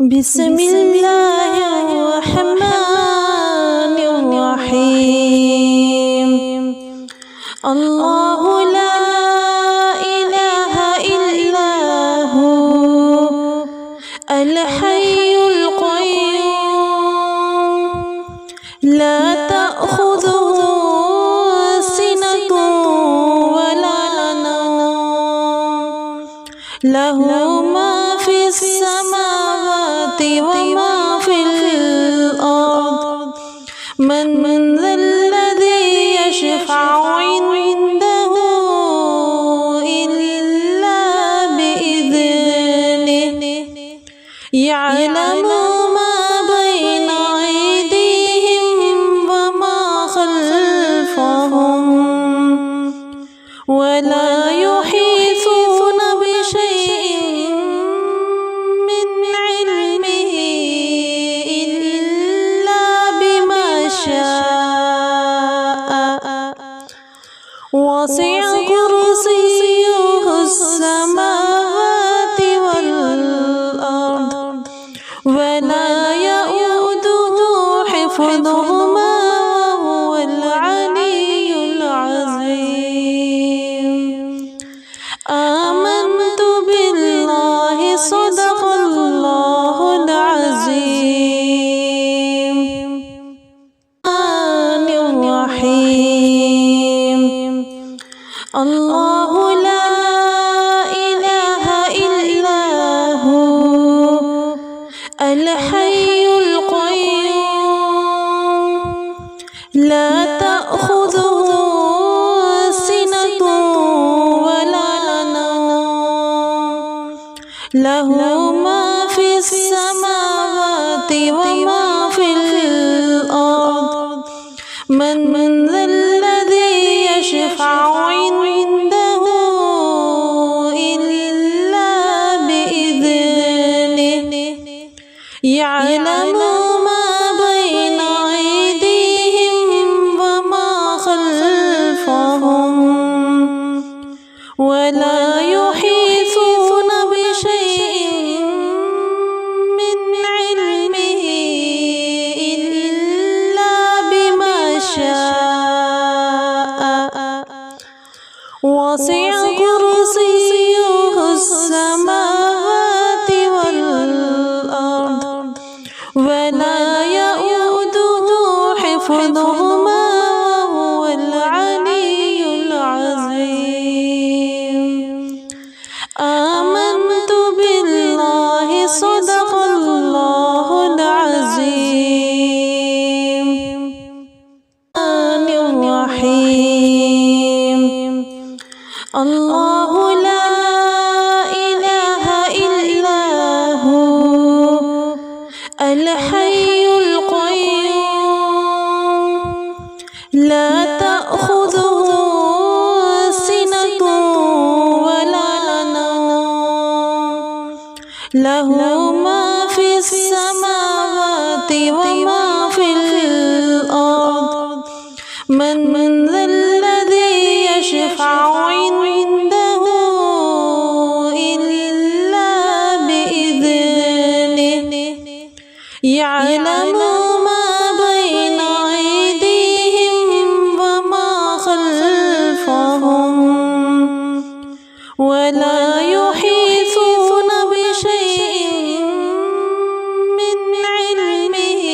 بسم الله الرحمن الرحيم. الله لا إله إلا هو الحي القيوم لا تأخذه سنة ولا نوم له ما في السماوات وما في الأرض من ذا الذي يشفع عنده إلا بإذنه يعلم ما بين أيديهم وما خلفهم ولا يحيطون بشيء من علمه إلا بما شاء وسع كرسيه السماوات والأرض ولا يؤوده حفظهما وهو العلي العظيم. آمنت بالله صدق الله العظيم. الرحمن الرحيم. الله لا إله إلا هو الحي القيوم لا تأخذه سنة ولا نوم له ما في السماوات وما في الأرض من ذا الذي يشفع عنده إلا بإذنه يعلم ما بين أيديهم وما خلفهم ولا يحيطون بشيء من علمه إلا بما شاء وسع كرسيه السماوات والأرض ولا يؤوده حفظهما وهو العلي العظيم. آمنت بالله صدق الله العظيم. الرحمن الرحيم. الله لا إله إلا هو الحي القيوم لا تأخذه سنة ولا نوم له ما في السماوات وما في الأرض من ذا الذي يشفع عنده إلا بإذنه يعلم ما بين أيديهم وما خلفهم ولا يحيطون بشيء من علمه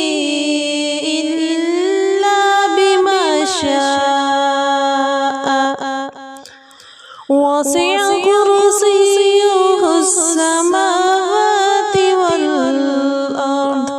إلا بما شاء وسع كرسيه السماوات والأرض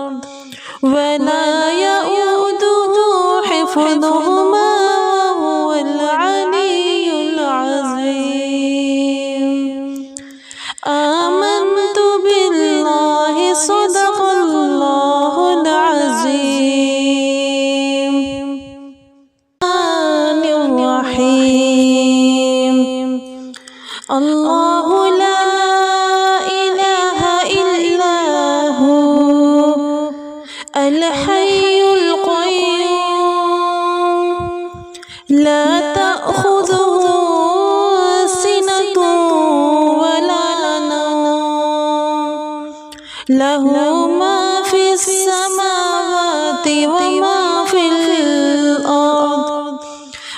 له ما في السماوات وما في الأرض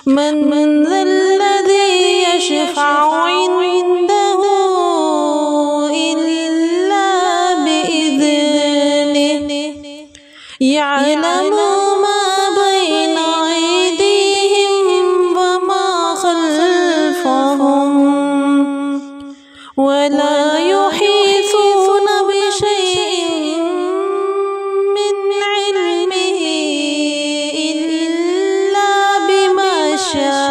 من ذا الذي يشفع عنده إلا بإذنه يعلم ما بين أيديهم وما خلفهم ولا يحيطون بشيء من علمه إلا بما شاء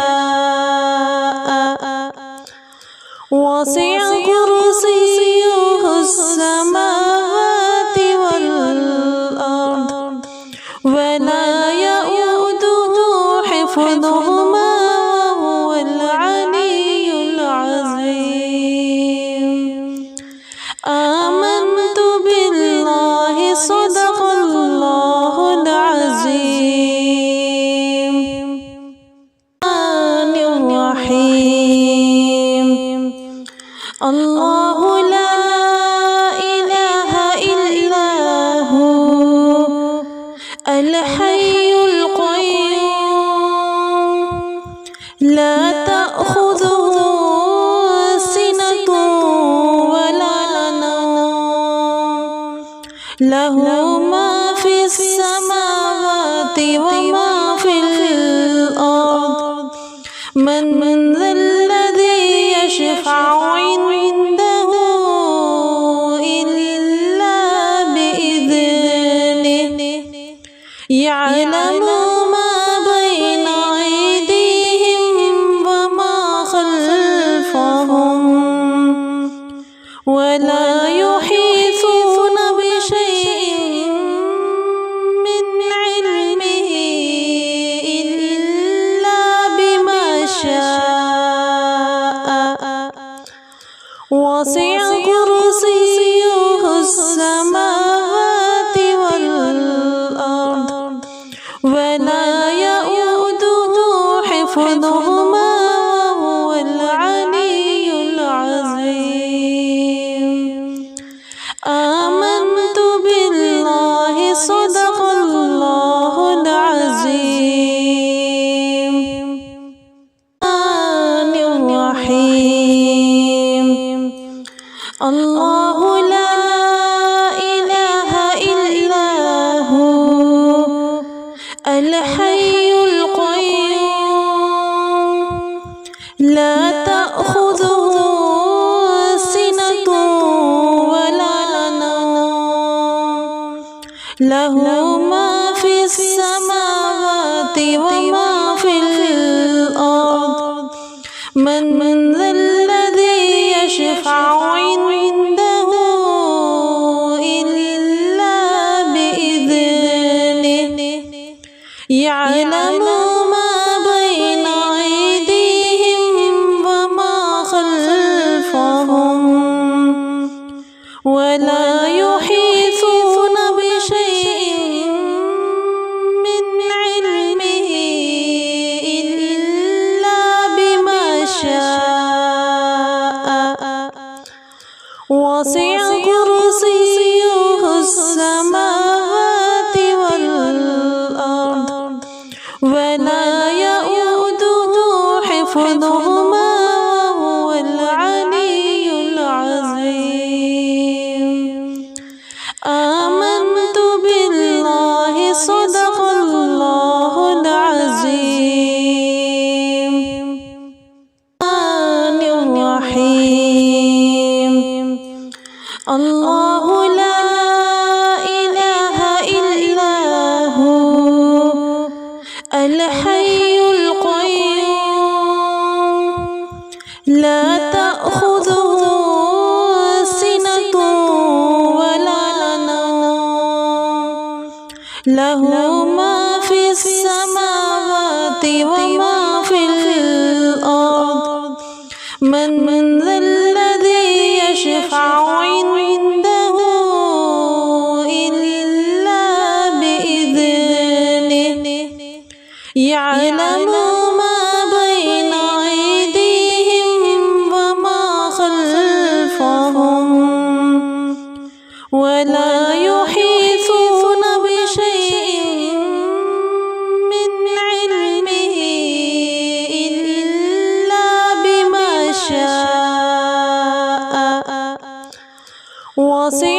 وسع كرسيه السماوات والأرض ولا يؤوده حفظهما وهو العلي العظيم آمنت بالله صدق الله العظيم الرحمن الرحيم الله لا إله إلا هو الحي القيوم لا تأخذه سنة ولا نوم له ما في السماوات وما في الأرض من ذا الذي يشفع عنده إلا بإذنه يعلم ما بين أيديهم وما خلفهم ولا يحيطون بشيء من علمه إلا بما شاء وسع كرسيه السماوات والأرض ولا يؤوده حفظهما وهو العلي العظيم آمنت بالله صدق الله العظيم الرحمن الرحيم الله لا إله إلا هو الحي القيوم لا تأخذه سنة ولا نوم له ما في السماوات وما في الأرض من ذا الذي يشفع عنده إلا بإذنه يعلم ما بين أيديهم وما خلفهم ولا يحيطون بشيء من علمه إلا بما شاء وسع كرسيه السماوات والأرض ولا يؤوده حفظهما وهو العلي العظيم آمنت بالله صدق الله العظيم الرحمن الرحيم الله لا إله إلا هو الحي القيوم لا تأخذه سنة ولا نوم له ما في السماوات وما في الأرض من ذا الذي يشفع عنده إلا بإذنه يعلم ما بين أيديهم وما خلفهم ولا يحيطون بشيء من علمه إلا بما شاء وسع